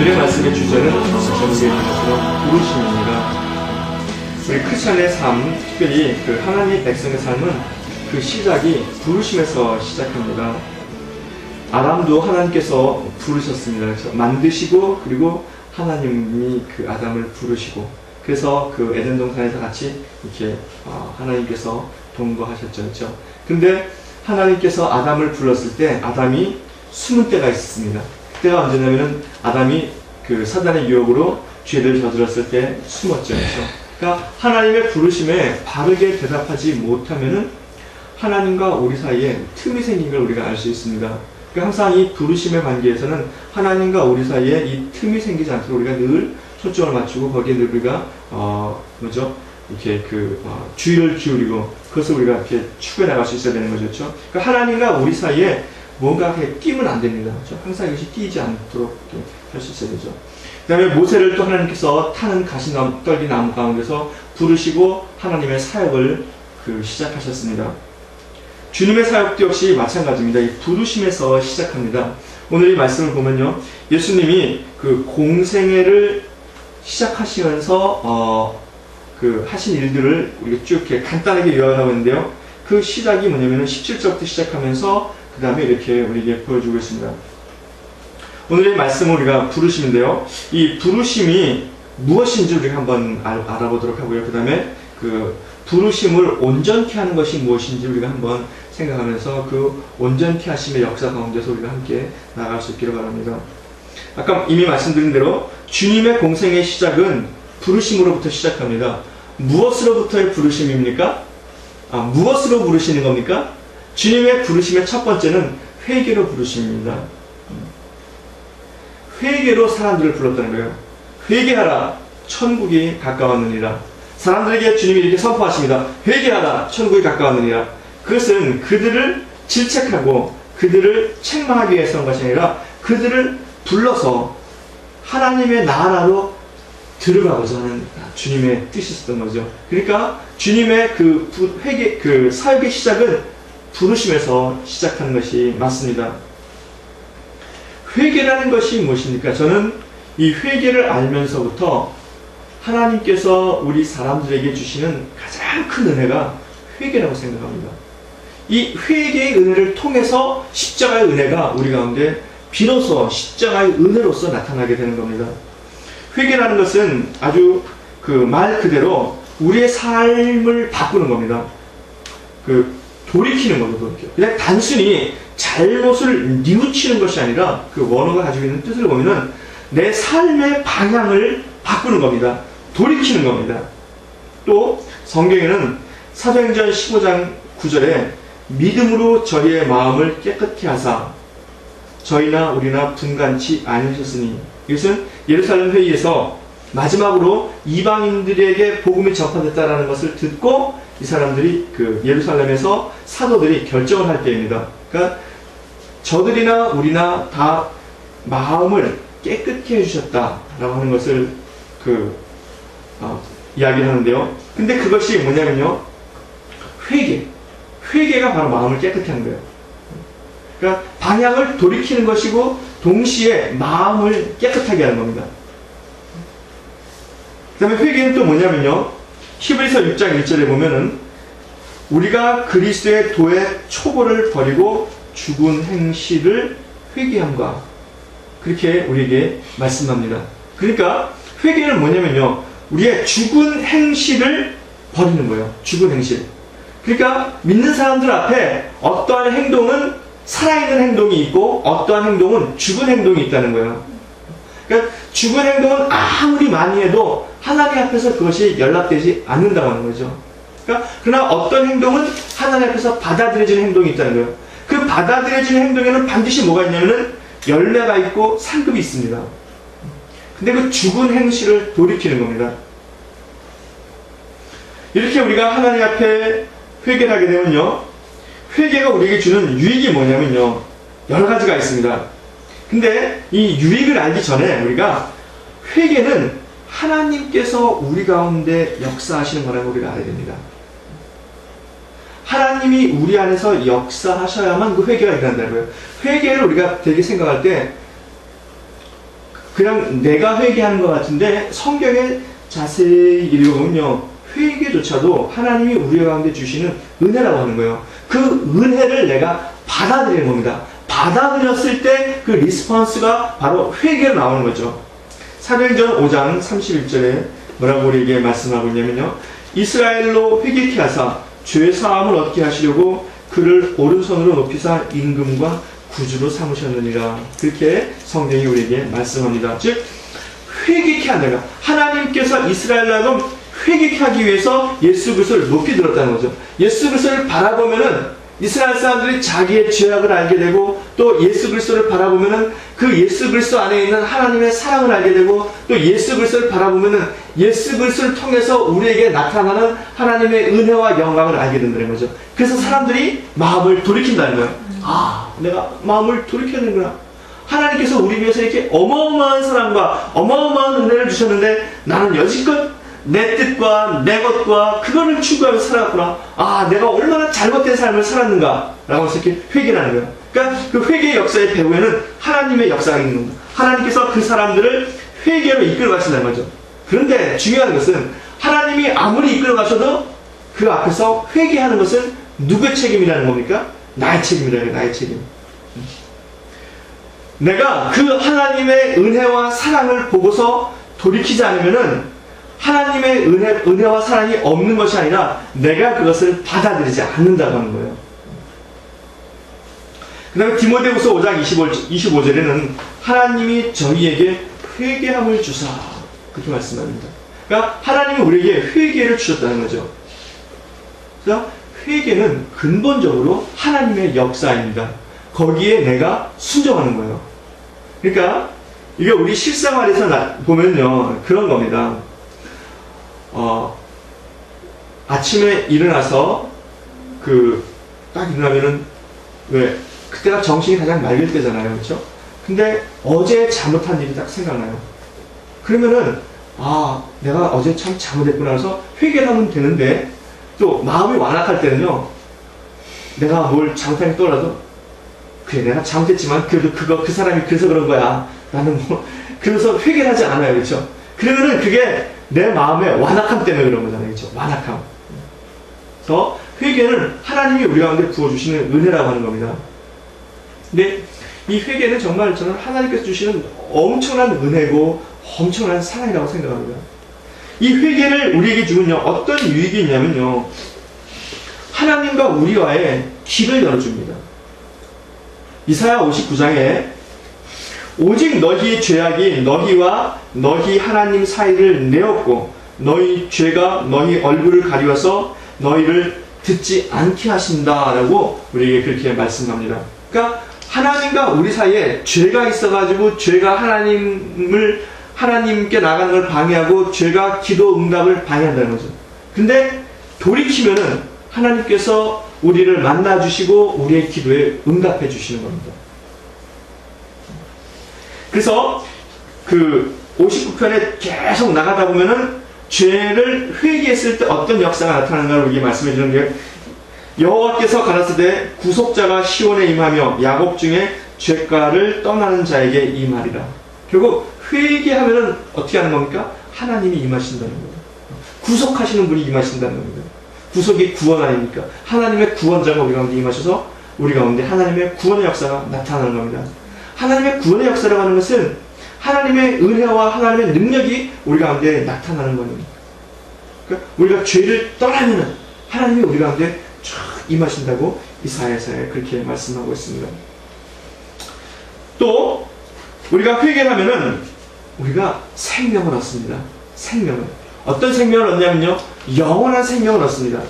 오늘의 말씀의 주제는 제목에 있는 것처럼 부르심입니다. 우리 크리스천의 삶, 특별히 그 하나님의 백성의 삶은 그 시작이 부르심에서 시작합니다. 아담도 하나님께서 부르셨습니다. 그래서 만드시고 그리고 하나님이 그 아담을 부르시고 그래서 그 에덴 동산에서 같이 이렇게 하나님께서 동거하셨죠. 그렇죠? 근데 하나님께서 아담을 불렀을 때 아담이 숨은 때가 있었습니다. 그때가 언제냐면은 아담이 그 사단의 유혹으로 죄를 저질렀을 때 숨었죠. 그렇죠? 그러니까 하나님의 부르심에 바르게 대답하지 못하면은 하나님과 우리 사이에 틈이 생긴 걸 우리가 알 수 있습니다. 그러니까 항상 이 부르심의 관계에서는 하나님과 우리 사이에 이 틈이 생기지 않도록 우리가 늘 초점을 맞추고 거기에 늘 우리가 이렇게 주의를 기울이고 그것을 우리가 이렇게 추구해 나갈 수 있어야 되는 거죠. 그렇죠? 그러니까 하나님과 우리 사이에 뭔가 끼면 안 됩니다. 그렇죠? 항상 이것이 끼지 않도록 할 수 있어야 되죠. 그 다음에 모세를 또 하나님께서 타는 가시떨기 나무 가운데서 부르시고 하나님의 사역을 시작하셨습니다. 주님의 사역도 역시 마찬가지입니다. 이 부르심에서 시작합니다. 오늘 이 말씀을 보면요, 예수님이 그 공생애를 시작하시면서 하신 일들을 우리가 쭉 이렇게 간단하게 요약하고 있는데요. 그 시작이 뭐냐면은 17절부터 시작하면서 그 다음에 이렇게 우리에게 보여주고 있습니다. 오늘의 말씀은 우리가 부르심인데요. 이 부르심이 무엇인지 우리가 한번 알아보도록 하고요. 그 다음에 그 부르심을 온전케 하는 것이 무엇인지 우리가 한번 생각하면서 그 온전케 하심의 역사 가운데서 우리가 함께 나아갈 수 있기를 바랍니다. 아까 이미 말씀드린 대로 주님의 공생의 시작은 부르심으로부터 시작합니다. 무엇으로부터의 부르심입니까? 무엇으로 부르시는 겁니까? 주님의 부르심의 첫 번째는 회개로 부르심입니다. 회개로 사람들을 불렀다는 거예요. 회개하라, 천국이 가까웠느니라. 사람들에게 주님이 이렇게 선포하십니다. 회개하라, 천국이 가까웠느니라. 그것은 그들을 질책하고 그들을 책망하기 위해서 한 것이 아니라 그들을 불러서 하나님의 나라로 들어가고자 하는 주님의 뜻이었던 거죠. 그러니까 주님의 사역의 시작은 부르심에서 시작하는 것이 맞습니다. 회개라는 것이 무엇입니까? 저는 이 회개를 알면서부터 하나님께서 우리 사람들에게 주시는 가장 큰 은혜가 회개라고 생각합니다. 이 회개의 은혜를 통해서 십자가의 은혜가 우리 가운데 비로소 십자가의 은혜로서 나타나게 되는 겁니다. 회개라는 것은 아주 말 그대로 우리의 삶을 바꾸는 겁니다. 돌이키는 거죠. 그냥 단순히 잘못을 뉘우치는 것이 아니라 그 원어가 가지고 있는 뜻을 보면은 내 삶의 방향을 바꾸는 겁니다. 돌이키는 겁니다. 또 성경에는 사도행전 15장 9절에 믿음으로 저희의 마음을 깨끗게 하사 저희나 우리나 분간치 아니하셨으니, 이것은 예루살렘 회의에서 마지막으로 이방인들에게 복음이 전파됐다라는 것을 듣고 이 사람들이 예루살렘에서 사도들이 결정을 할 때입니다. 그러니까 저들이나 우리나 다 마음을 깨끗게 해주셨다라고 하는 것을 이야기하는데요. 근데 그것이 뭐냐면요, 회개가 바로 마음을 깨끗게 하는 거예요. 그러니까 방향을 돌이키는 것이고 동시에 마음을 깨끗하게 하는 겁니다. 그 다음에 회개는 또 뭐냐면요, 히브리서 6장 1절에 보면은 우리가 그리스도의 도의 초보를 버리고 죽은 행실을 회개함과 그렇게 우리에게 말씀합니다. 그러니까 회개는 뭐냐면요, 우리의 죽은 행실을 버리는 거예요. 죽은 행실. 그러니까 믿는 사람들 앞에 어떠한 행동은 살아있는 행동이 있고 어떠한 행동은 죽은 행동이 있다는 거예요. 그러니까 죽은 행동은 아무리 많이 해도 하나님 앞에서 그것이 연락되지 않는다고 하는 거죠. 그러나 어떤 행동은 하나님 앞에서 받아들여지는 행동이 있다는 거예요. 그 받아들여지는 행동에는 반드시 뭐가 있냐면은 열매가 있고 상급이 있습니다. 근데 그 죽은 행실을 돌이키는 겁니다. 이렇게 우리가 하나님 앞에 회개를 하게 되면요, 회개가 우리에게 주는 유익이 뭐냐면요, 여러 가지가 있습니다. 근데 이 유익을 알기 전에 우리가 회개는 하나님께서 우리 가운데 역사하시는 거라고 우리가 알아야 됩니다. 하나님이 우리 안에서 역사하셔야만 그 회개가 일어난다는 거예요. 회개를 우리가 되게 생각할 때 그냥 내가 회개하는 것 같은데 성경에 자세히 읽어보면요, 회개조차도 하나님이 우리 가운데 주시는 은혜라고 하는 거예요. 그 은혜를 내가 받아들이는 겁니다. 받아들였을 때 그 리스폰스가 바로 회개로 나오는 거죠. 사도행전 5장 31절에 뭐라고 우리에게 말씀하고 있냐면요, 이스라엘로 회개케 하사 죄 사함을 얻게 하시려고 그를 오른손으로 높이사 임금과 구주로 삼으셨느니라. 그렇게 성경이 우리에게 말씀합니다. 즉 회개케 한다가 하나님께서 이스라엘로 하여금 회개케 하기 위해서 예수 그리스도를 높이 들었다는 거죠. 예수 그리스도를 바라보면은 이스라엘 사람들이 자기의 죄악을 알게 되고, 또 예수 그리스도를 바라보면은 그 예수 그리스도 안에 있는 하나님의 사랑을 알게 되고, 또 예수 그리스도를 바라보면은 예수 그리스도를 통해서 우리에게 나타나는 하나님의 은혜와 영광을 알게 된다는 거죠. 그래서 사람들이 마음을 돌이킨다는 거예요. 아, 내가 마음을 돌이켜야 되는구나. 하나님께서 우리 위해서 이렇게 어마어마한 사랑과 어마어마한 은혜를 주셨는데 나는 여지껏 내 뜻과 내 것과 그거를 추구하면서 살았구나. 아, 내가 얼마나 잘못된 삶을 살았는가 라고 해서 이렇게 회개를 하는 거예요. 그러니까 그 회개의 역사의 배후에는 하나님의 역사가 있는 겁니다. 하나님께서 그 사람들을 회개로 이끌어 가신다는 거죠. 그런데 중요한 것은 하나님이 아무리 이끌어 가셔도 그 앞에서 회개하는 것은 누구의 책임이라는 겁니까? 나의 책임이라는 거예요. 나의 책임. 내가 그 하나님의 은혜와 사랑을 보고서 돌이키지 않으면은 하나님의 은혜와 사랑이 없는 것이 아니라 내가 그것을 받아들이지 않는다고 하는 거예요. 그 다음에 디모데후서 5장 25절에는 하나님이 저희에게 회개함을 주사, 그렇게 말씀합니다. 그러니까 하나님이 우리에게 회개를 주셨다는 거죠. 그래서 회개는 근본적으로 하나님의 역사입니다. 거기에 내가 순종하는 거예요. 그러니까 이게 우리 실생활에서 보면요, 그런 겁니다. 아침에 일어나서 딱 일어나면은 그때가 정신이 가장 맑을 때잖아요, 그렇죠? 근데 어제 잘못한 일이 딱 생각나요. 그러면은 내가 어제 참 잘못했구나 해서 회개를 하면 되는데, 또 마음이 완악할 때는요, 내가 뭘 잘못한 게 떠올라도 그래, 내가 잘못했지만 그래도 그 사람이 그래서 그런 거야, 나는 그래서 회개를 하지 않아요, 그렇죠? 그러면은 그게 내 마음의 완악함 때문에 그런 거잖아요, 그렇죠? 완악함. 그래서 회개는 하나님이 우리 가운데 부어주시는 은혜라고 하는 겁니다. 근데 이 회개는 정말 저는 하나님께서 주시는 엄청난 은혜고 엄청난 사랑이라고 생각합니다. 이 회개를 우리에게 주면요, 어떤 유익이 있냐면요, 하나님과 우리와의 길을 열어줍니다. 이사야 59장에 오직 너희의 죄악이 너희와 너희 하나님 사이를 내었고 너희 죄가 너희 얼굴을 가리워서 너희를 듣지 않게 하신다라고 우리에게 그렇게 말씀합니다. 그러니까 하나님과 우리 사이에 죄가 있어가지고 죄가 하나님께 나가는 걸 방해하고 죄가 기도 응답을 방해한다는 거죠. 근데 돌이키면은 하나님께서 우리를 만나주시고 우리의 기도에 응답해 주시는 겁니다. 그래서 그 59편에 계속 나가다 보면은 죄를 회개했을 때 어떤 역사가 나타나는가를 우리에게 말씀해 주는 게, 여호와께서 가라사대 구속자가 시온에 임하며 야곱 중에 죄가를 떠나는 자에게 임하리라. 결국 회개하면은 어떻게 하는 겁니까? 하나님이 임하신다는 거예요. 구속하시는 분이 임하신다는 겁니다. 구속이 구원 아닙니까? 하나님의 구원자가 우리 가운데 임하셔서 우리 가운데 하나님의 구원의 역사가 나타나는 겁니다. 하나님의 구원의 역사라고 하는 것은 하나님의 은혜와 하나님의 능력이 우리 가운데 나타나는 겁니다. 그러니까 우리가 죄를 떠나면은 하나님이 우리 가운데 쫙 임하신다고 이사야서에 그렇게 말씀하고 있습니다. 또 우리가 회개를 하면은 우리가 생명을 얻습니다. 생명을. 어떤 생명을 얻냐면요, 영원한 생명을 얻습니다.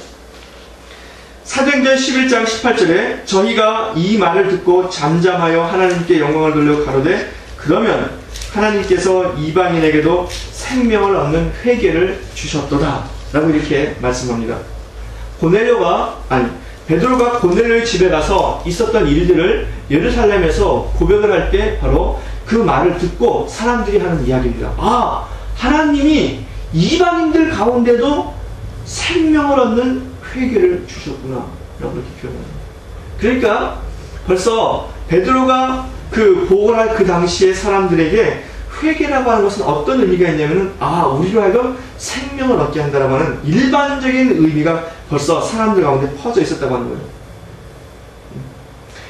사도행전 11장 18절에 저희가 이 말을 듣고 잠잠하여 하나님께 영광을 돌려 가로되 그러면 하나님께서 이방인에게도 생명을 얻는 회개를 주셨도다 라고 이렇게 말씀합니다. 베드로가 고넬료의 집에 가서 있었던 일들을 예루살렘에서 고백을 할 때 바로 그 말을 듣고 사람들이 하는 이야기입니다. 하나님이 이방인들 가운데도 생명을 얻는 회개를 주셨구나 라고 이렇게 표현합니다. 그러니까 벌써 베드로가 그 보고할 그 당시의 사람들에게 회개라고 하는 것은 어떤 의미가 있냐면은, 우리로 하여금 생명을 얻게 한다라고 하는 일반적인 의미가 벌써 사람들 가운데 퍼져 있었다고 하는 거예요.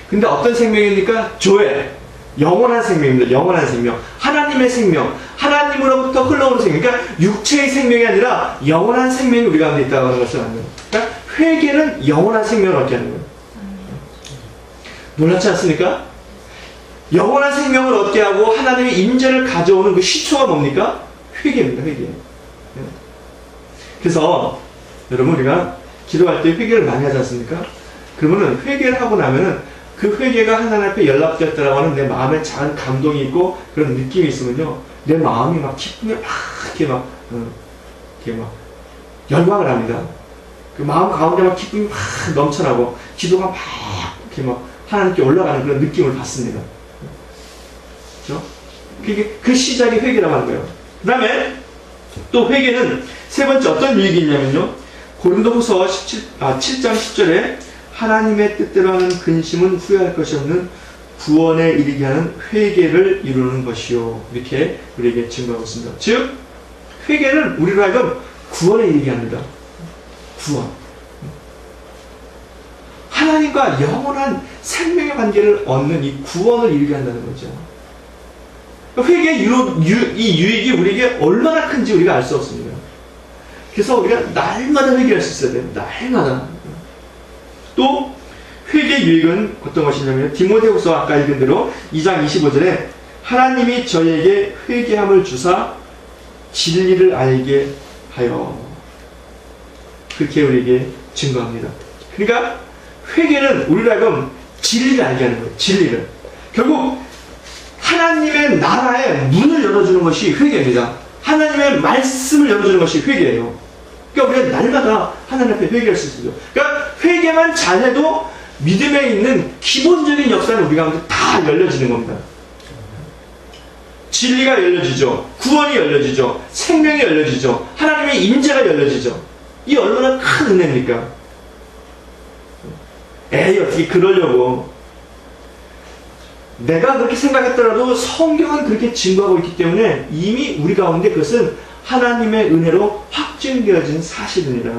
근데 어떤 생명입니까? 조회. 영원한 생명입니다. 영원한 생명. 하나님의 생명. 하나님으로부터 흘러오는 생명. 그러니까 육체의 생명이 아니라 영원한 생명이 우리 가운데 있다고 하는 것을 아는 거예요. 그러니까 회개는 영원한 생명을 얻게 하는 거예요. 놀랍지 않습니까? 영원한 생명을 얻게 하고 하나님의 임재를 가져오는 그 시초가 뭡니까? 회개입니다. 회개. 그래서 여러분, 우리가 기도할 때 회개를 많이 하지 않습니까? 그러면은 회개를 하고 나면은 그 회개가 하나님 앞에 연락되었다라고 하는 내 마음에 작은 감동이 있고 그런 느낌이 있으면요, 내 마음이 막 기쁨이 막 이렇게 막 열광을 합니다. 그 마음 가운데 막 기쁨이 막 넘쳐나고 기도가 막 이렇게 막 하나님께 올라가는 그런 느낌을 받습니다. 그렇죠? 그게 그 시작이 회개라고 하는 거예요. 그 다음에 또 회개는 세 번째 어떤 유익이 있냐면요, 고린도후서 7장 10절에 하나님의 뜻대로 하는 근심은 후회할 것이 없는 구원에 이르게 하는 회개를 이루는 것이요, 이렇게 우리에게 증거하고 있습니다. 즉 회개는 우리로 하여금 구원에 이르게 합니다. 구원. 하나님과 영원한 생명의 관계를 얻는 이 구원을 이루게 한다는 거죠. 회개의 이 유익이 우리에게 얼마나 큰지 우리가 알 수 없습니다. 그래서 우리가 날마다 회개할 수 있어야 돼요. 날마다. 또 회개의 유익은 어떤 것이냐면, 디모데후서 아까 읽은 대로 2장 25절에 하나님이 저희에게 회개함을 주사 진리를 알게 하여, 그렇게 우리에게 증거합니다. 그러니까 회개는 우리로 하여금 진리를 알게 하는 거예요. 진리를. 결국 하나님의 나라의 문을 열어주는 것이 회개입니다. 하나님의 말씀을 열어주는 것이 회개예요. 그러니까 우리가 날마다 하나님 앞에 회개할 수 있어요. 그러니까 회개만 잘해도 믿음에 있는 기본적인 역사는 우리 가운데 다 열려지는 겁니다. 진리가 열려지죠. 구원이 열려지죠. 생명이 열려지죠. 하나님의 임재가 열려지죠. 이 얼마나 큰 은혜입니까? 어떻게 그러려고. 내가 그렇게 생각했더라도 성경은 그렇게 증거하고 있기 때문에 이미 우리 가운데 그것은 하나님의 은혜로 확증되어진 사실입니다.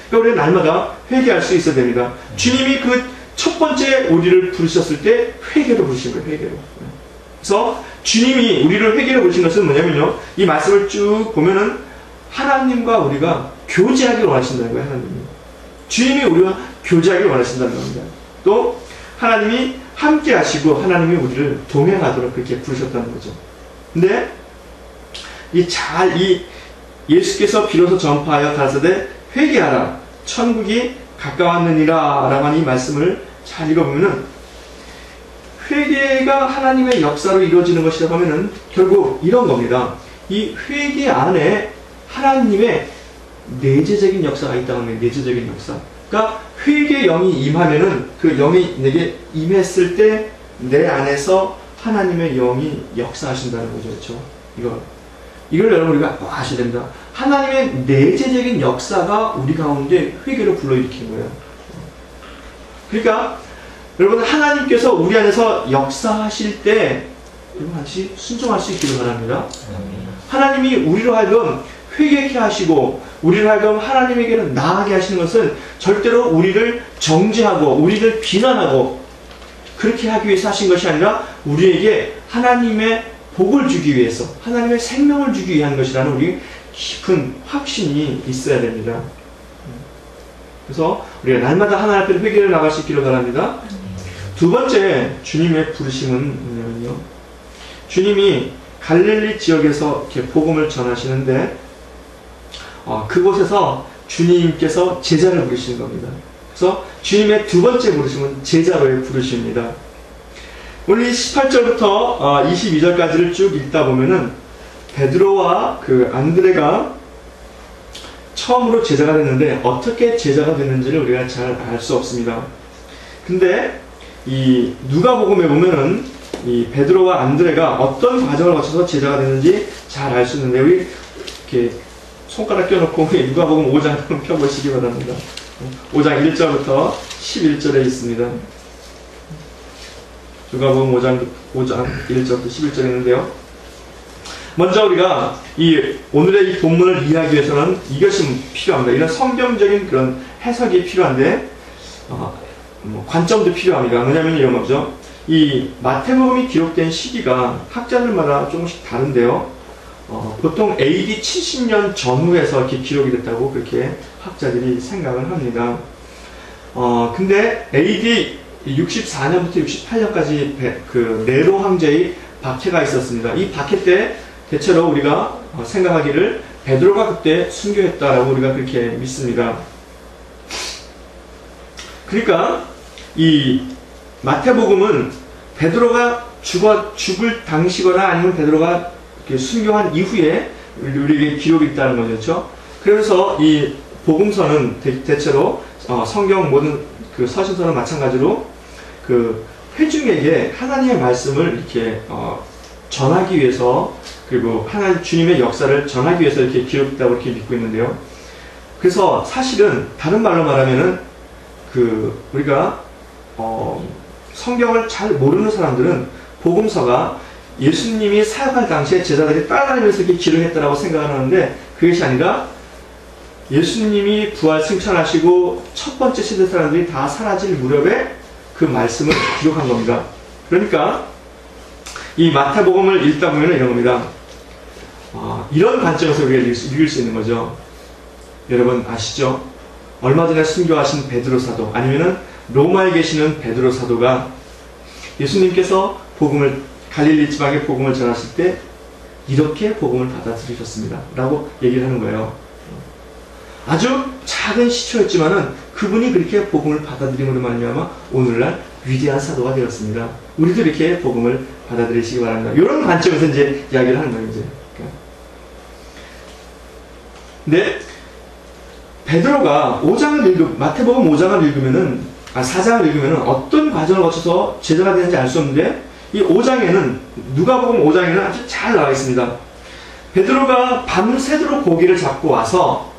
그러니까 우리가 날마다 회개할 수 있어야 됩니다. 주님이 그 첫 번째 우리를 부르셨을 때 회개로 부르신 거예요. 회개로. 그래서 주님이 우리를 회개로 부르신 것은 뭐냐면요, 이 말씀을 쭉 보면은 하나님과 우리가 교제하기를 원하신다는 거예요. 하나님이. 주님이 우리와 교제하기를 원하신다는 겁니다. 또 하나님이 함께 하시고 하나님이 우리를 동행하도록 그렇게 부르셨다는 거죠. 근데 이 예수께서 비로소 전파하여 가라사대 회개하라, 천국이 가까웠느니라 라고 하는 이 말씀을 잘 읽어보면은, 회개가 하나님의 역사로 이루어지는 것이라고 하면은 결국 이런 겁니다. 이 회개 안에 하나님의 내재적인 역사가 있다고 합니다. 내재적인 역사. 그러니까 회개의 영이 임하면은, 그 영이 내게 임했을 때 내 안에서 하나님의 영이 역사하신다는 거죠. 그렇죠? 이걸 여러분 우리가 아셔야 됩니다. 하나님의 내재적인 역사가 우리 가운데 회개를 불러일으키는 거예요. 그러니까 여러분, 하나님께서 우리 안에서 역사하실 때 여러분 같이 순종할 수 있기를 바랍니다. 하나님이 우리로 하여금 회개케 하시고 우리를 하여금 하나님에게로 나아가게 하시는 것은 절대로 우리를 정죄하고 우리를 비난하고 그렇게 하기 위해서 하신 것이 아니라 우리에게 하나님의 복을 주기 위해서, 하나님의 생명을 주기 위한 것이라는 우리 깊은 확신이 있어야 됩니다. 그래서 우리가 날마다 하나님 앞에 회개를 나갈 수 있기를 바랍니다. 두 번째 주님의 부르심은 뭐냐면요, 주님이 갈릴리 지역에서 이렇게 복음을 전하시는데 그곳에서 주님께서 제자를 부르시는 겁니다. 그래서 주님의 두 번째 부르심은 제자로의 부르심입니다. 오늘 18절부터 22절까지를 쭉 읽다 보면은 베드로와 그 안드레가 처음으로 제자가 됐는데 어떻게 제자가 됐는지를 우리가 잘 알 수 없습니다. 근데 이 누가복음에 보면은 이 베드로와 안드레가 어떤 과정을 거쳐서 제자가 됐는지 잘 알 수 있는데, 우리 이렇게 손가락 껴놓고 누가복음 5장 한번 펴보시기 바랍니다. 5장 1절부터 11절에 있습니다. 누가복음 5장 1절부터 11절에 있는데요. 먼저 우리가 오늘의 이 본문을 이해하기 위해서는 이것이 필요합니다. 이런 성경적인 그런 해석이 필요한데, 관점도 필요합니다. 뭐냐면 이런 거죠. 이 마태복음이 기록된 시기가 학자들마다 조금씩 다른데요. 보통 AD 70년 전후에서 이렇게 기록이 됐다고 그렇게 학자들이 생각을 합니다. 근데 AD 64년부터 68년까지 그 네로 황제의 박해가 있었습니다. 이 박해 때 대체로 우리가 생각하기를 베드로가 그때 순교했다라고 우리가 그렇게 믿습니다. 그러니까 이 마태복음은 베드로가 죽을 당시거나 아니면 베드로가 순교한 이후에 우리에게 기록이 있다는 거죠. 그렇죠? 그래서 이 복음서는 대체로 성경 모든 그 서신서는 마찬가지로 그 회중에게 하나님의 말씀을 이렇게 전하기 위해서, 그리고 하나님 주님의 역사를 전하기 위해서 이렇게 기록했다고 이렇게 믿고 있는데요. 그래서 사실은 다른 말로 말하면은 우리가 성경을 잘 모르는 사람들은 복음서가 예수님이 사역할 당시에 제자들이 따라다니면서 이렇게 기록했다라고 생각을 하는데, 그것이 아니라 예수님이 부활 승천하시고 첫 번째 시대 사람들이 다 사라질 무렵에 그 말씀을 기록한 겁니다. 그러니까 이 마태복음을 읽다 보면 이런 겁니다. 이런 관점에서 우리가 읽을 수 있는 거죠. 여러분 아시죠? 얼마 전에 순교하신 베드로 사도, 아니면은 로마에 계시는 베드로 사도가 예수님께서 갈릴리 지방에 복음을 전하실 때 이렇게 복음을 받아들이셨습니다 라고 얘기를 하는 거예요. 아주 작은 시초였지만은 그분이 그렇게 복음을 받아들임으로 말미암아 오늘날 위대한 사도가 되었습니다. 우리도 이렇게 복음을 받아들이시기 바랍니다. 이런 관점에서 이제 이야기를 하는 거예요. 이제. 근데 베드로가 마태복음 5장을 읽으면은, 4장을 읽으면은 어떤 과정을 거쳐서 제자가 되는지 알 수 없는데, 이 5장에는, 누가복음 5장에는 아주 잘 나와 있습니다. 베드로가 밤새도록 고기를 잡고 와서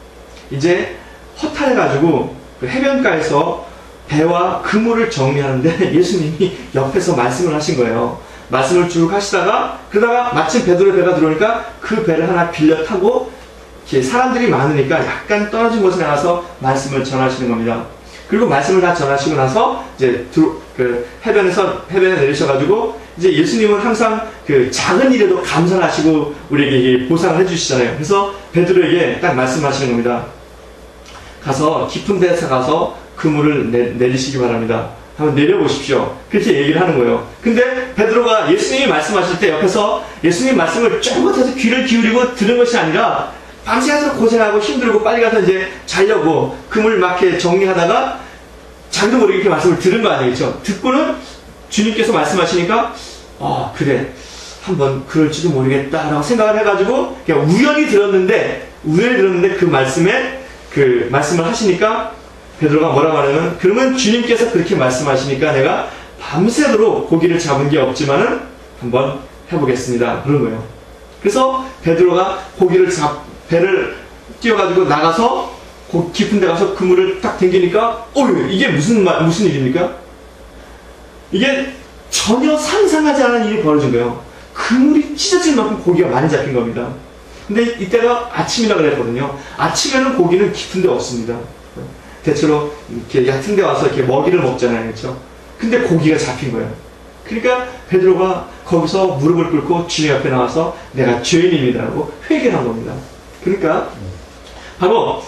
이제 허탈해가지고 그 해변가에서 배와 그물을 정리하는데 예수님이 옆에서 말씀을 하신 거예요. 말씀을 쭉 하시다가, 그러다가 마침 베드로 배가 들어오니까 그 배를 하나 빌려 타고 이렇게 사람들이 많으니까 약간 떨어진 곳에 나가서 말씀을 전하시는 겁니다. 그리고 말씀을 다 전하시고 나서 이제 해변에 내리셔가지고, 이제 예수님은 항상 그 작은 일에도 감사하시고 우리에게 보상을 해주시잖아요. 그래서 베드로에게 딱 말씀하시는 겁니다. 가서 깊은 데서 가서 그물을 내리시기 바랍니다. 한번 내려보십시오. 그렇게 얘기를 하는 거예요. 근데 베드로가 예수님이 말씀하실 때 옆에서 예수님 말씀을 쫑긋해서 귀를 기울이고 들은 것이 아니라 밤새서 고생하고 힘들고 빨리 가서 이제 자려고 그물 막 이렇게 정리하다가 자기도 모르게 이렇게 말씀을 들은 거 아니겠죠? 듣고는 주님께서 말씀하시니까 그래, 한번 그럴지도 모르겠다라고 생각을 해가지고 그냥 우연히 들었는데 그 말씀을 하시니까 베드로가 뭐라고 하냐면, 그러면 주님께서 그렇게 말씀하시니까 내가 밤새도록 고기를 잡은 게 없지만은 한번 해보겠습니다. 그런 거예요. 그래서 베드로가 배를 띄워가지고 나가서 깊은 데 가서 그물을 딱 당기니까 이게 무슨 일입니까? 이게 전혀 상상하지 않은 일이 벌어진 거예요. 그물이 찢어질 만큼 고기가 많이 잡힌 겁니다. 근데 이때가 아침이라 그랬거든요. 아침에는 고기는 깊은 데 없습니다. 대체로 이렇게 얕은 데 와서 이렇게 먹이를 먹잖아요. 그렇죠? 근데 고기가 잡힌 거예요. 그러니까 베드로가 거기서 무릎을 꿇고 주님 앞에 나와서 내가 죄인입니다라고 회개를 한 겁니다. 그러니까 바로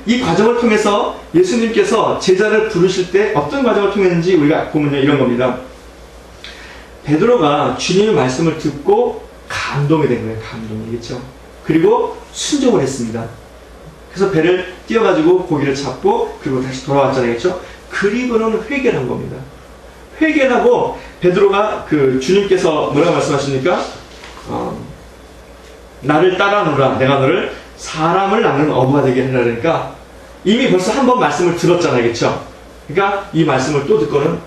이 과정을 통해서 예수님께서 제자를 부르실 때 어떤 과정을 통했는지 우리가 보면요, 이런 겁니다. 베드로가 주님의 말씀을 듣고 감동이 된 거예요. 감동이겠죠. 그리고 순종을 했습니다. 그래서 배를 띄워가지고 고기를 잡고 그리고 다시 돌아왔잖아요. 그렇죠? 그리고는 회개를 한 겁니다. 회개를 하고 베드로가 주님께서 뭐라고 말씀하십니까? 나를 따라오라. 내가 너를 사람을 낳는 어부가 되게 하라. 그러니까 이미 벌써 한 번 말씀을 들었잖아요. 그렇죠? 그러니까 이 말씀을 또 듣고는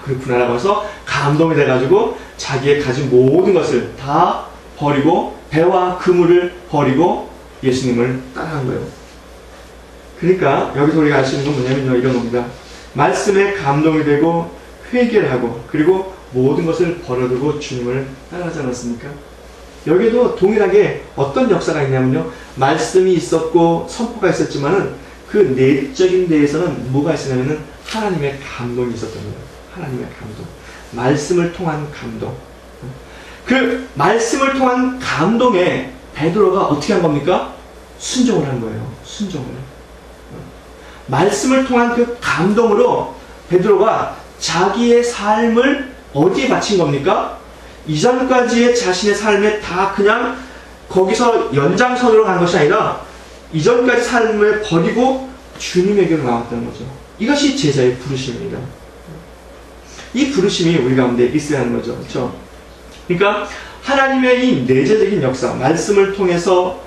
그렇구나 라고 해서 감동이 돼가지고 자기의 가진 모든 것을 다 버리고 배와 그물을 버리고 예수님을 따라간 거예요. 그러니까 여기서 우리가 알 수 있는 건 뭐냐면요, 이런 겁니다. 말씀에 감동이 되고 회개를 하고 그리고 모든 것을 버려두고 주님을 따라하지 않았습니까? 여기에도 동일하게 어떤 역사가 있냐면요. 말씀이 있었고 선포가 있었지만은 그 내적인 데에서는 뭐가 있었냐면은 하나님의 감동이 있었던 거예요. 하나님의 감동. 말씀을 통한 감동. 그 말씀을 통한 감동에 베드로가 어떻게 한 겁니까? 순종을 한 거예요. 순종을. 말씀을 통한 그 감동으로 베드로가 자기의 삶을 어디에 바친 겁니까? 이전까지의 자신의 삶에 다 그냥 거기서 연장선으로 간 것이 아니라 이전까지 삶을 버리고 주님에게로 나왔다는 거죠. 이것이 제자의 부르심입니다. 이 부르심이 우리 가운데 있어야 하는 거죠. 그렇죠? 그러니까 하나님의 이 내재적인 역사, 말씀을 통해서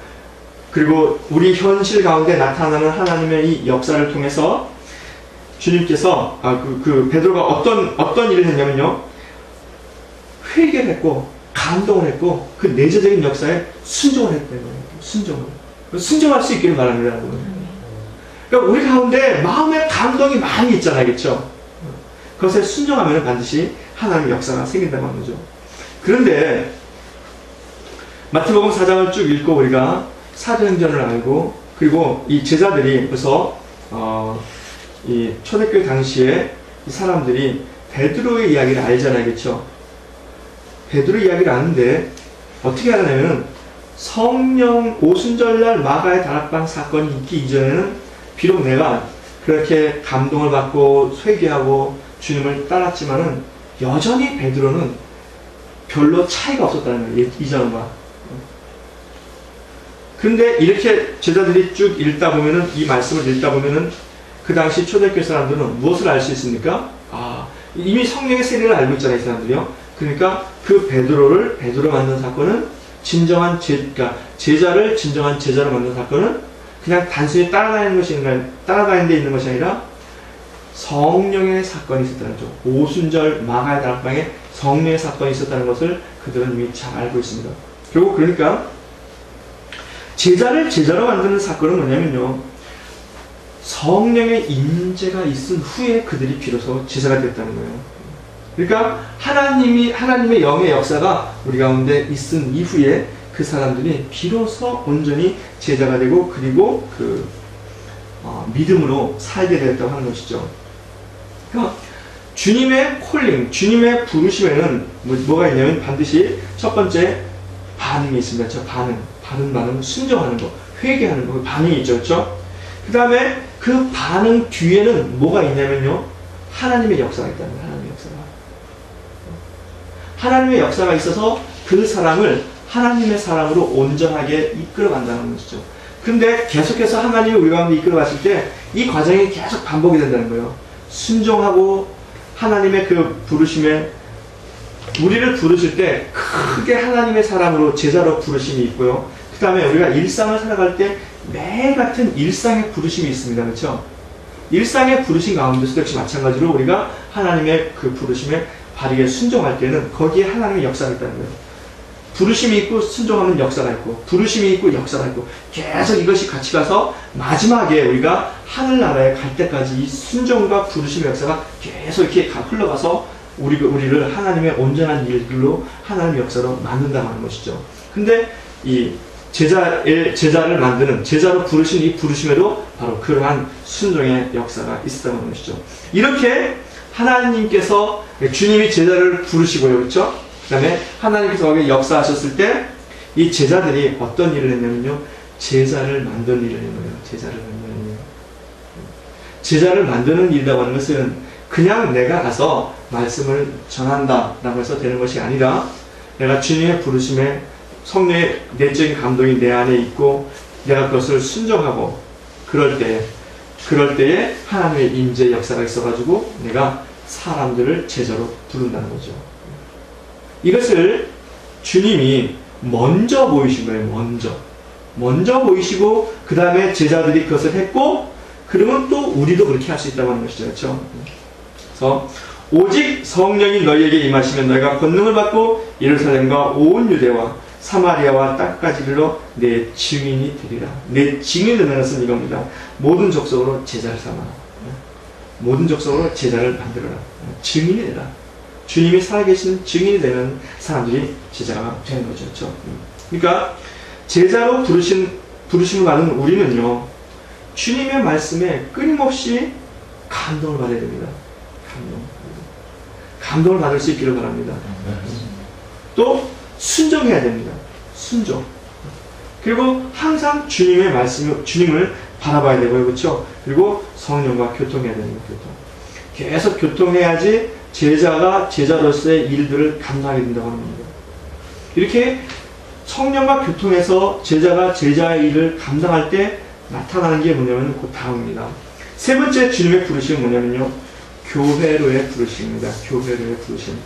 그리고 우리 현실 가운데 나타나는 하나님의 이 역사를 통해서 주님께서 베드로가 어떤 일을 했냐면요. 회개를 했고 감동을 했고 그 내재적인 역사에 순종을 했다는 거예요. 순종할 수 있기를 바랍니다. 그러니까 우리 가운데 마음의 감동이 많이 있잖아요. 그렇죠? 그것에 순종하면 반드시 하나님의 역사가 생긴다고 하는 거죠. 그런데 마태복음 4장을 쭉 읽고 우리가 사도행전을 알고 그리고 이 제자들이 벌써 이 초대교회 당시에 이 사람들이 베드로의 이야기를 알잖아요. 그렇죠? 베드로 이야기를 아는데 어떻게 하냐면 성령 오순절날 마가의 다락방 사건이 있기 이전에는 비록 내가 그렇게 감동을 받고 회개하고 주님을 따랐지만은 여전히 베드로는 별로 차이가 없었다는 거예요. 이전과. 그런데 이렇게 제자들이 쭉 읽다 보면은 이 말씀을 읽다 보면은 그 당시 초대교회 사람들은 무엇을 알 수 있습니까? 이미 성령의 세례를 알고 있잖아요, 이 사람들이요. 그러니까 그 베드로 만든 사건은 진정한 제자를 진정한 제자로 만든 사건은 그냥 단순히 따라다니는 데 있는 것이 아니라 성령의 사건이 있었다는 거죠. 오순절 마가의 다락방에 성령의 사건이 있었다는 것을 그들은 이미 잘 알고 있습니다. 결국 그러니까 제자를 제자로 만드는 사건은 뭐냐면요. 성령의 임재가 있은 후에 그들이 비로소 제자가 됐다는 거예요. 그러니까 하나님의 영의 역사가 우리 가운데 있은 이후에 그 사람들이 비로소 온전히 제자가 되고 그리고 믿음으로 살게 되었다고 하는 것이죠. 그러니까 주님의 콜링, 주님의 부르심에는 뭐가 있냐면 반드시 첫 번째 반응이 있습니다. 저 반응, 순종하는 거, 회개하는 거, 반응이 있죠. 그렇죠? 그 다음에 그 반응 뒤에는 뭐가 있냐면요. 하나님의 역사가 있다는 거예요. 하나님의 역사가 있어서 그 사람을 하나님의 사람으로 온전하게 이끌어 간다는 것이죠. 근데 계속해서 하나님이 우리 가운데 이끌어 갔을 때 이 과정이 계속 반복이 된다는 거예요. 순종하고 하나님의 그 부르심에 우리를 부르실 때 크게 하나님의 사람으로 제자로 부르심이 있고요. 그 다음에 우리가 일상을 살아갈 때 매일 같은 일상의 부르심이 있습니다. 그렇죠? 일상의 부르심 가운데서도 역시 마찬가지로 우리가 하나님의 그 부르심에 바르게 순종할 때는 거기에 하나님의 역사가 있다는 거예요. 부르심이 있고 순종하는 역사가 있고 부르심이 있고 역사가 있고 계속 이것이 같이 가서 마지막에 우리가 하늘나라에 갈 때까지 이 순종과 부르심의 역사가 계속 이렇게 흘러가서 우리를 하나님의 온전한 일들로 하나님의 역사로 만든다고 하는 것이죠. 근데 이 제자를 만드는 제자로 부르신 이 부르심에도 바로 그러한 순종의 역사가 있었다는 것이죠. 이렇게 하나님께서 주님이 제자를 부르시고요. 그렇죠? 그 다음에 하나님께서 거기에 역사하셨을 때 이 제자들이 어떤 일을 했냐면요. 제자를 만드는 일을 했는 거예요. 제자를 만드는 일이라고 하는 것은 그냥 내가 가서 말씀을 전한다 라고 해서 되는 것이 아니라 내가 주님의 부르심에 성령의 내적인 감동이 내 안에 있고 내가 그것을 순종하고 그럴 때에 하나님의 임재 역사가 있어가지고 내가 사람들을 제자로 부른다는 거죠. 이것을 주님이 먼저 보이신 거예요. 먼저 보이시고 그 다음에 제자들이 그것을 했고 그러면 또 우리도 그렇게 할 수 있다고 하는 것이죠. 그렇죠? 그래서 오직 성령이 너희에게 임하시면 너희가 권능을 받고 예루살렘과 온 유대와 사마리아와 땅까지 이르러 내 증인이 되리라. 내 증인이라는 것은 이겁니다. 모든 족속으로 제자를 삼아. 모든 족속으로 제자를 만들어라. 증인이 되라. 주님이 살아계신 증인이 되는 사람들이 제자가 되는 거죠. 그렇죠? 그러니까 제자로 부르심을 받은 우리는요, 주님의 말씀에 끊임없이 감동을 받아야 됩니다. 감동을 받을 수 있기를 바랍니다. 또 순종해야 됩니다. 순종. 그리고 항상 주님의 말씀, 주님을 바라봐야 되고요. 그렇죠? 그리고 성령과 교통해야 됩니다. 계속 교통해야지 제자가 제자로서의 일들을 감당하게 된다고 합니다. 이렇게 성령과 교통해서 제자가 제자의 일을 감당할 때 나타나는 게 뭐냐면 그 다음입니다. 세 번째 주님의 부르심은 뭐냐면요, 교회로의 부르심입니다. 교회로의 부르심.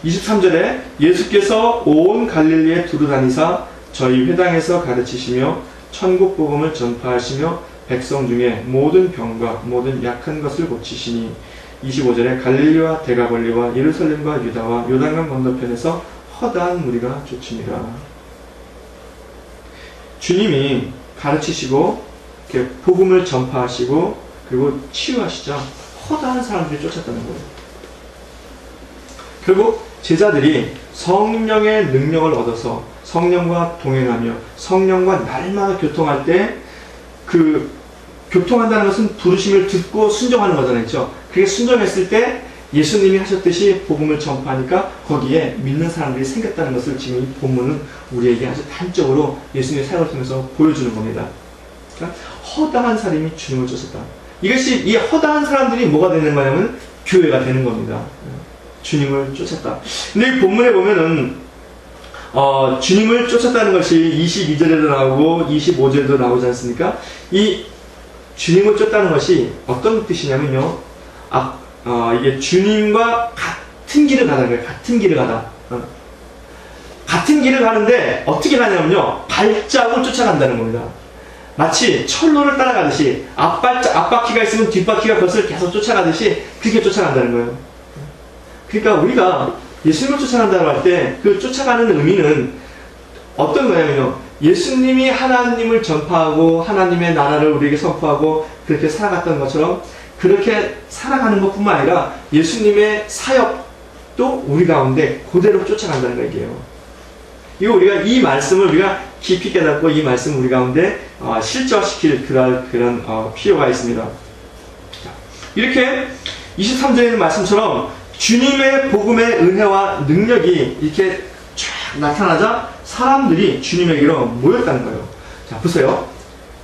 23절에 예수께서 온 갈릴리에 두루 다니사 저희 회당에서 가르치시며 천국 복음을 전파하시며 백성 중에 모든 병과 모든 약한 것을 고치시니 25절에 갈릴리와 데가볼리와 예루살렘과 유다와 요단강 건너편에서 허다한 무리가 쫓으니라. 주님이 가르치시고 이렇게 복음을 전파하시고 그리고 치유하시자 허다한 사람들이 쫓았다는 거예요. 결국 제자들이 성령의 능력을 얻어서 성령과 동행하며 성령과 날마다 교통할 때 그 교통한다는 것은 부르심을 듣고 순종하는 거잖아요. 그렇죠? 그게 순종했을 때 예수님이 하셨듯이 복음을 전파하니까 거기에 믿는 사람들이 생겼다는 것을 지금 이 본문은 우리에게 아주 단적으로 예수님의 사역을 통해서 보여주는 겁니다. 그러니까 허다한 사람이 주님을 쫓았다. 이것이 이 허다한 사람들이 뭐가 되는 거냐면 교회가 되는 겁니다. 주님을 쫓았다. 근데 이 본문에 보면은 주님을 쫓았다는 것이 22절에도 나오고 25절에도 나오지 않습니까? 이 주님을 쫓다는 것이 어떤 뜻이냐면요, 이게 주님과 같은 길을 가는 거예요. 같은 길을 가다. 같은 길을 가는데 어떻게 가냐면요, 발자국을 쫓아간다는 겁니다. 마치 철로를 따라가듯이 앞바퀴가 있으면 뒷바퀴가 그것을 계속 쫓아가듯이 그렇게 쫓아간다는 거예요. 그러니까 우리가 예수님을 쫓아간다고 할 때 그 쫓아가는 의미는 어떤 거냐면요, 예수님이 하나님을 전파하고 하나님의 나라를 우리에게 선포하고 그렇게 살아갔던 것처럼 그렇게 살아가는 것뿐만 아니라 예수님의 사역도 우리 가운데 그대로 쫓아간다는 거 얘기예요. 이거 우리가 이 말씀을 우리가 깊이 깨닫고 이 말씀을 우리 가운데 실제화시킬 그런 필요가 있습니다. 이렇게 23절에 있는 말씀처럼 주님의 복음의 은혜와 능력이 이렇게 쫙 나타나자 사람들이 주님에게로 모였다는 거예요. 자, 보세요.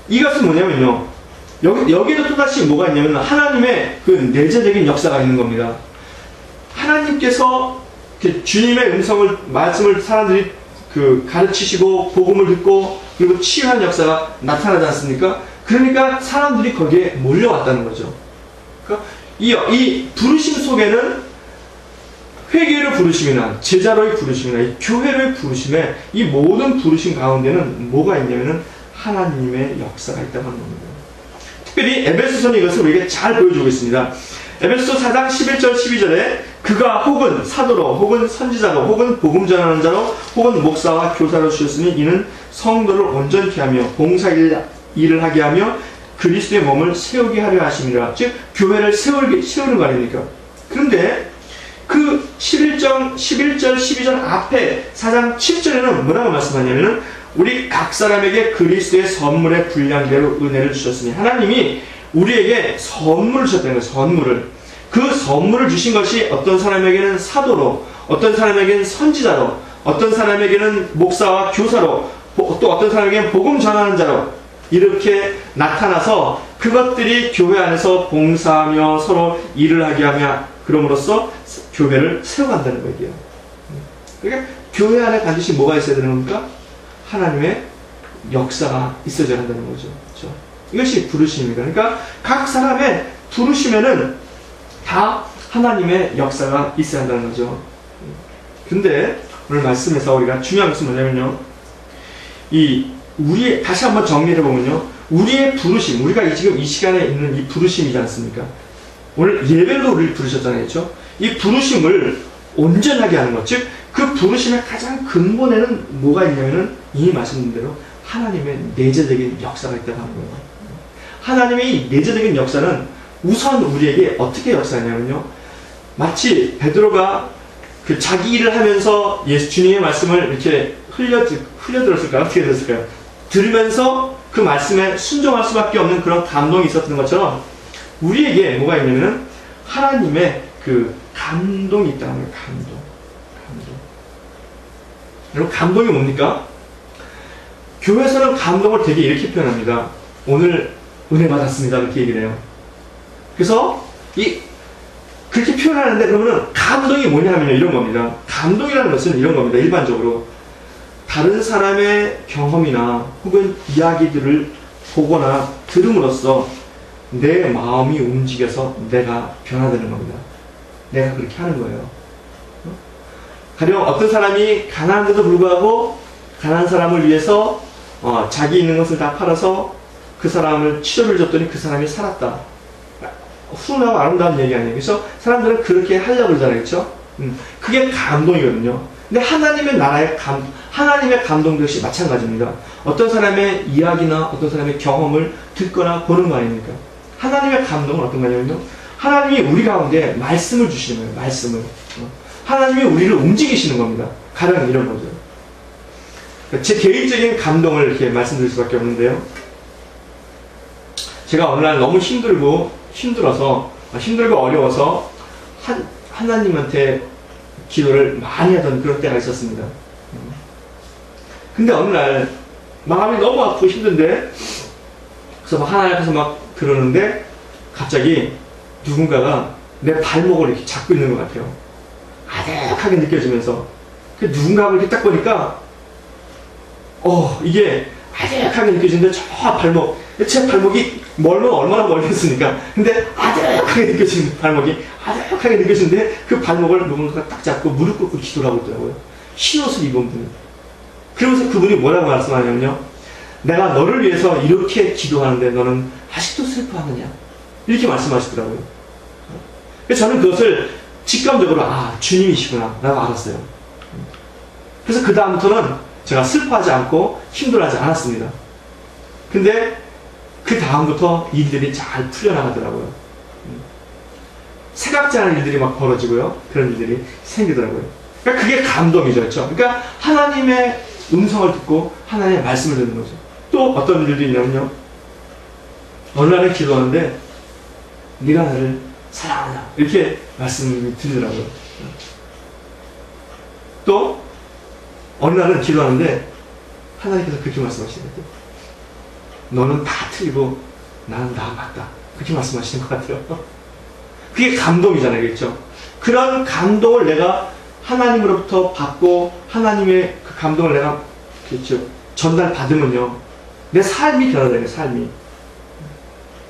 이것은 뭐냐면요, 여기도 또다시 뭐가 있냐면 하나님의 그 내재적인 역사가 있는 겁니다. 하나님께서 주님의 말씀을 사람들이 가르치시고 복음을 듣고 그리고 치유한 역사가 나타나지 않습니까? 그러니까 사람들이 거기에 몰려왔다는 거죠. 그러니까 이 부르심 속에는 회개의 부르심이나 제자로의 부르심이나 이 교회로의 부르심에 이 모든 부르심 가운데는 뭐가 있냐면은 하나님의 역사가 있다고 하는 겁니다. 특별히 에베소서는 이것을 우리에게 잘 보여주고 있습니다. 에베소서 4장 11절 12절에 그가 혹은 사도로 혹은 선지자로 혹은 복음 전하는 자로 혹은 목사와 교사로 주셨으니 이는 성도를 온전케 하며 봉사 일을 하게 하며 그리스도의 몸을 세우게 하려 하심이라. 즉 교회를 세우는 거 아닙니까? 그런데 그 11절 12절 앞에 4장 7절에는 뭐라고 말씀하냐면은 우리 각 사람에게 그리스도의 선물의 분량대로 은혜를 주셨으니 하나님이 우리에게 선물을 주셨다는 거예요. 선물을. 그 선물을 주신 것이 어떤 사람에게는 사도로, 어떤 사람에게는 선지자로, 어떤 사람에게는 목사와 교사로, 또 어떤 사람에게는 복음 전하는 자로 이렇게 나타나서 그것들이 교회 안에서 봉사하며 서로 일을 하게 하며 그럼으로써 교회를 세워간다는 거예요. 그러니까 교회 안에 반드시 뭐가 있어야 되는 겁니까? 하나님의 역사가 있어야 한다는 거죠. 그렇죠? 이것이 부르심입니다. 그러니까 각 사람의 부르심에는 다 하나님의 역사가 있어야 한다는 거죠. 근데 오늘 말씀에서 우리가 중요한 것은 뭐냐면요, 다시 한번 정리해 보면요, 우리의 부르심, 우리가 지금 이 시간에 있는 이 부르심이지 않습니까? 오늘 예배로 우리를 부르셨잖아요. 그렇죠? 이 부르심을 온전하게 하는 것, 즉 그 부르심의 가장 근본에는 뭐가 있냐면은 이미 말씀드린 대로 하나님의 내재적인 역사가 있다고 하는 거예요. 하나님의 이 내재적인 역사는 우선 우리에게 어떻게 역사하냐면요, 마치 베드로가 그 자기 일을 하면서 예수 주님의 말씀을 이렇게 흘려들었을까요? 어떻게 들었을까요? 들으면서 그 말씀에 순종할 수밖에 없는 그런 감동이 있었던 것처럼 우리에게 뭐가 있냐면은 하나님의 그 감동이 있다는 거예요. 감동. 여러분, 감동이 뭡니까? 교회에서는 감동을 되게 이렇게 표현합니다. 오늘 은혜 받았습니다. 이렇게 얘기를 해요. 그래서 그렇게 표현하는데 그러면은 감동이 뭐냐면요. 이런 겁니다. 감동이라는 것은 이런 겁니다. 일반적으로 다른 사람의 경험이나 혹은 이야기들을 보거나 들음으로써 내 마음이 움직여서 내가 변화되는 겁니다. 내가 그렇게 하는 거예요. 가령 어떤 사람이 가난한데도 불구하고 가난한 사람을 위해서 자기 있는 것을 다 팔아서 그 사람을 치료를 줬더니 그 사람이 살았다. 훈훈하고 아름다운 얘기 아니에요. 그래서 사람들은 그렇게 하려고 그러잖아요. 그렇죠? 그게 감동이거든요. 근데 하나님의 나라의 하나님의 감동도 역시 마찬가지입니다. 어떤 사람의 이야기나 어떤 사람의 경험을 듣거나 보는 거 아닙니까? 하나님의 감동은 어떤 거냐면요. 하나님이 우리 가운데 말씀을 주시는 거예요. 말씀을. 하나님이 우리를 움직이시는 겁니다. 가령 이런 거죠. 제 개인적인 감동을 이렇게 말씀드릴 수밖에 없는데요. 제가 어느 날 너무 힘들고 어려워서 하나님한테 기도를 많이 하던 그런 때가 있었습니다. 근데 어느 날 마음이 너무 아프고 힘든데 그래서 막 하나님 앞에서 막 그러는데 갑자기 누군가가 내 발목을 이렇게 잡고 있는 것 같아요. 아득하게 느껴지면서 그 누군가를 이렇게 딱 보니까 이게 아득하게 느껴지는데 제 발목이 멀면 얼마나 멀겠습니까? 근데 아득하게 느껴지는 발목이 아득하게 느껴지는데 그 발목을 누군가가 딱 잡고 무릎 꿇고 기도를 하고 있더라고요. 흰옷을 입은 분이. 그러면서 그분이 뭐라고 말씀하냐면요. 내가 너를 위해서 이렇게 기도하는데 너는 아직도 슬퍼하느냐? 이렇게 말씀하시더라고요. 그래서 저는 그것을 직감적으로 주님이시구나 라고 알았어요. 그래서 그 다음부터는 제가 슬퍼하지 않고 힘들어하지 않았습니다. 근데 그 다음부터 일들이 잘 풀려나가더라고요. 생각지 않은 일들이 막 벌어지고요. 그런 일들이 생기더라고요. 그러니까 그게 감동이죠. 그렇죠? 그러니까 하나님의 음성을 듣고 하나님의 말씀을 듣는 거죠. 또 어떤 일들이 있냐면요. 어느 날에 기도하는데 네가 나를 사랑하냐 이렇게 말씀이 드리더라고요. 또 어느 날은 기도하는데 하나님께서 그렇게 말씀하시거든요. 너는 다 틀리고 나는 다 맞다. 그렇게 말씀하시는 것 같아요. 그게 감동이잖아요. 그렇죠? 그런 감동을 내가 하나님으로부터 받고 하나님의 그 감동을 내가 그렇죠? 전달받으면요. 내 삶이 변화되는 삶이.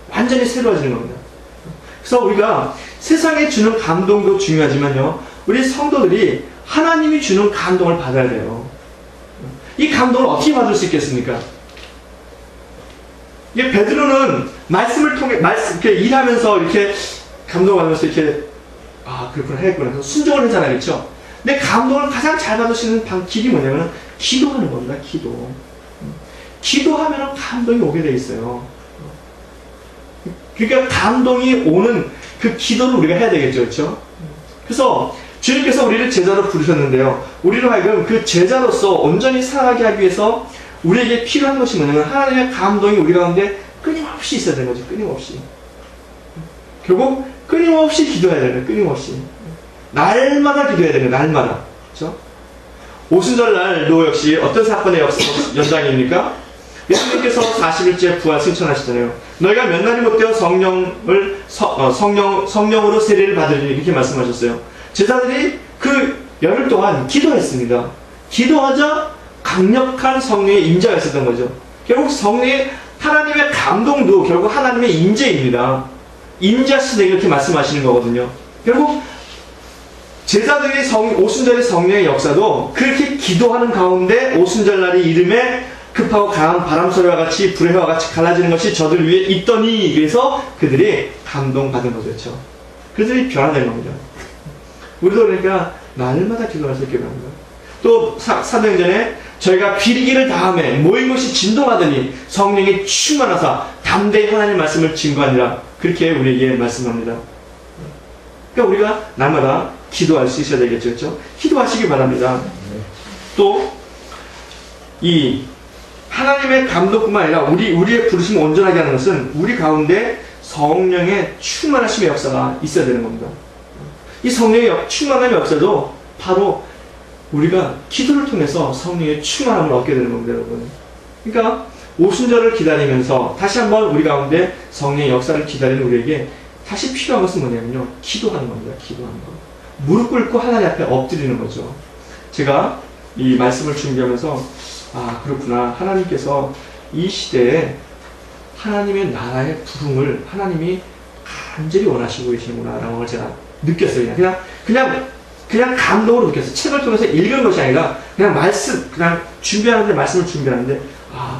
완전히 새로워지는 겁니다. 그래서 우리가 세상에 주는 감동도 중요하지만요. 우리 성도들이 하나님이 주는 감동을 받아야 돼요. 이 감동을 어떻게 받을 수 있겠습니까? 이게 베드로는 말씀을 통해 이렇게 일하면서 이렇게 감동받으면서 이렇게 그렇구나 해야겠구나 순종을 했잖아요. 그렇죠? 근데 감동을 가장 잘 받을 수 있는 길이 뭐냐면 기도하는 겁니다. 기도하면 감동이 오게 돼 있어요. 그러니까 감동이 오는 그 기도를 우리가 해야 되겠죠. 그렇죠? 그래서 주님께서 우리를 제자로 부르셨는데요. 우리로 하여금 그 제자로서 온전히 살아가게 하기 위해서 우리에게 필요한 것이 뭐냐면 하나님의 감동이 우리 가운데 끊임없이 있어야 되는 거죠. 끊임없이. 결국 끊임없이 기도해야 되는 거예요. 끊임없이. 날마다 기도해야 되는 거예요. 날마다. 그렇죠? 오순절날도 역시 어떤 사건의 연장입니까? 예수님께서 40일째 부활 승천하시잖아요. 너희가 몇 날이 못되어 성령으로 세례를 받으리니 이렇게 말씀하셨어요. 제자들이 그 열흘 동안 기도했습니다. 기도하자 강력한 성령의 임재가 있었던 거죠. 결국 성령의 하나님의 감동도 결국 하나님의 임재입니다. 임재하시되 이렇게 말씀하시는 거거든요. 결국 제자들이 오순절의 성령의 역사도 그렇게 기도하는 가운데 오순절날이 이름에 급하고 강한 바람 소리와 같이 불의 해와 같이 갈라지는 것이 저들 위에 있더니 그래서 그들이 감동받은 거죠. 그렇죠? 그들이 변화된 겁니다. 우리도 그러니까 날마다 기도할 수 있게 합니다. 또 사도행전에 저희가 비리기를 다함에 모인 것이 진동하더니 성령이 충만하사 담대히 하나님의 말씀을 증거하니라 그렇게 우리에게 말씀합니다. 그러니까 우리가 날마다 기도할 수 있어야 되겠죠. 그렇죠? 기도하시기 바랍니다. 또 이 하나님의 감동뿐만 아니라 우리의 부르심을 온전하게 하는 것은 우리 가운데 성령의 충만하심의 역사가 있어야 되는 겁니다. 이 성령의 충만함의 역사도 바로 우리가 기도를 통해서 성령의 충만함을 얻게 되는 겁니다, 여러분. 그러니까 오순절을 기다리면서 다시 한번 우리 가운데 성령의 역사를 기다리는 우리에게 다시 필요한 것은 뭐냐면요, 기도하는 겁니다. 기도하는 거. 무릎 꿇고 하나님 앞에 엎드리는 거죠. 제가 이 말씀을 준비하면서 그렇구나, 하나님께서 이 시대에 하나님의 나라의 부흥을 하나님이 간절히 원하시고 계시는구나 라는 걸 제가 느꼈어요. 그냥 감동으로 느꼈어요. 책을 통해서 읽은 것이 아니라 그냥 준비하는데, 말씀을 준비하는데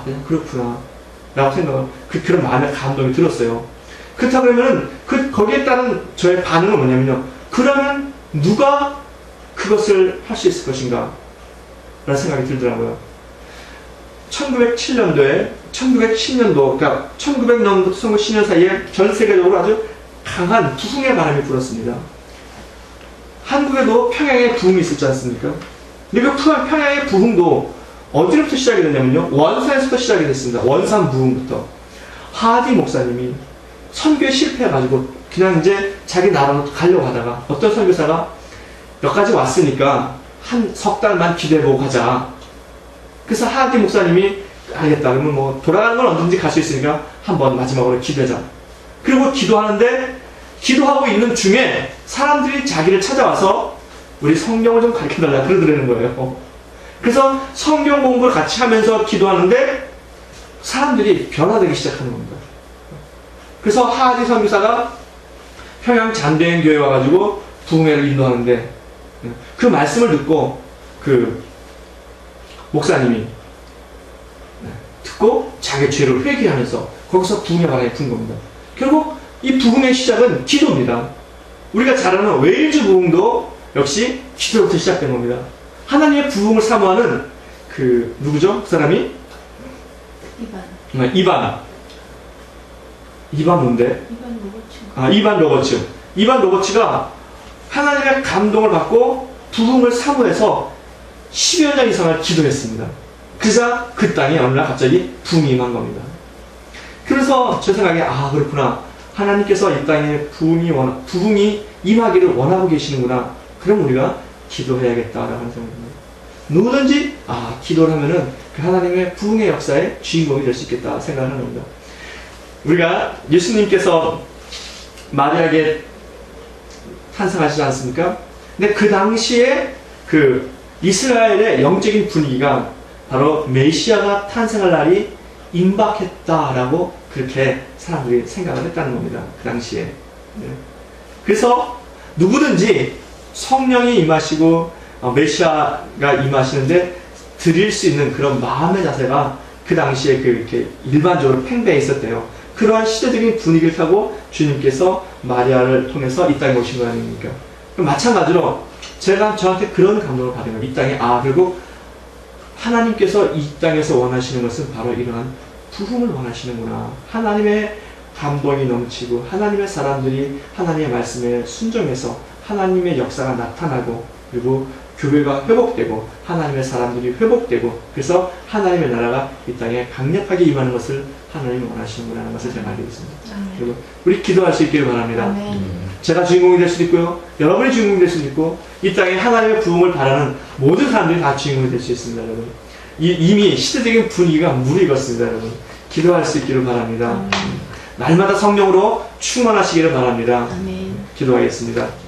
그냥 그렇구나 라고 생각을, 그런 마음의 감동이 들었어요. 그렇다고 그러면은 거기에 따른 저의 반응은 뭐냐면요, 그러면 누가 그것을 할 수 있을 것인가 라는 생각이 들더라고요. 1910년도, 그러니까 1900년부터 1910년 사이에 전 세계적으로 아주 강한 부흥의 바람이 불었습니다. 한국에도 평양의 부흥이 있었지 않습니까? 근데 그 평양의 부흥도 어디로부터 시작이 됐냐면요, 원산에서부터 시작이 됐습니다. 원산 부흥부터. 하디 목사님이 선교에 실패해가지고 그냥 이제 자기 나라로 가려고 하다가 어떤 선교사가 여기까지 왔으니까 한 석 달만 기대해보고 가자. 그래서 하디 목사님이 알겠다, 그러면 뭐 돌아가는 건 언제든지 갈 수 있으니까 한번 마지막으로 기도하자. 그리고 기도하고 있는 중에 사람들이 자기를 찾아와서 우리 성경을 좀 가르쳐달라 그러더라는 거예요. 그래서 성경 공부를 같이 하면서 기도하는데 사람들이 변화되기 시작하는 겁니다. 그래서 하디 선교사가 평양 잔대행 교회에 와가지고 부흥회를 인도하는데, 그 말씀을 듣고 그 목사님이 듣고 자기 죄를 회개하면서 거기서 부흥의 바람이 분 겁니다. 결국 이 부흥의 시작은 기도입니다. 우리가 잘 아는 웨일즈 부흥도 역시 기도부터 시작된 겁니다. 하나님의 부흥을 사모하는 누구죠? 그 사람이? 이반 뭔데? 이반 로버츠가 하나님의 감동을 받고 부흥을 사모해서 10여 년 이상을 기도했습니다. 그러자 그 땅에 어느 날 갑자기 부흥이 임한 겁니다. 그래서 제 생각에 그렇구나, 하나님께서 이 땅에 부흥이 임하기를 원하고 계시는구나. 그럼 우리가 기도해야겠다라는 생각입니다. 누구든지 기도를 하면은 그 하나님의 부흥의 역사의 주인공이 될 수 있겠다 생각을 하는 겁니다. 우리가 예수님께서 마리아에게 탄생하시지 않습니까? 근데 그 당시에 이스라엘의 영적인 분위기가 바로 메시아가 탄생할 날이 임박했다라고 그렇게 사람들이 생각을 했다는 겁니다. 그 당시에. 그래서 누구든지 성령이 임하시고 메시아가 임하시는데 드릴 수 있는 그런 마음의 자세가 그 당시에 이렇게 일반적으로 팽배해 있었대요. 그러한 시대적인 분위기를 타고 주님께서 마리아를 통해서 이 땅에 오신 거 아닙니까? 그럼 마찬가지로 제가 저한테 그런 감동을 받은 거예요. 이 땅에 그리고 하나님께서 이 땅에서 원하시는 것은 바로 이러한 부흥을 원하시는구나. 하나님의 감동이 넘치고 하나님의 사람들이 하나님의 말씀에 순종해서 하나님의 역사가 나타나고, 그리고 교회가 회복되고 하나님의 사람들이 회복되고, 그래서 하나님의 나라가 이 땅에 강력하게 임하는 것을 하나님이 원하시는구나 하는 것을 제가 알게 됐습니다. 그리고 우리 기도할 수 있기를 바랍니다. 제가 주인공이 될 수도 있고요, 여러분이 주인공이 될 수도 있고, 이 땅에 하나님의 부흥을 바라는 모든 사람들이 다 주인공이 될 수 있습니다, 여러분. 이미 시대적인 분위기가 무르익었습니다, 여러분. 기도할 수 있기를 바랍니다. 날마다 성령으로 충만하시기를 바랍니다. 기도하겠습니다.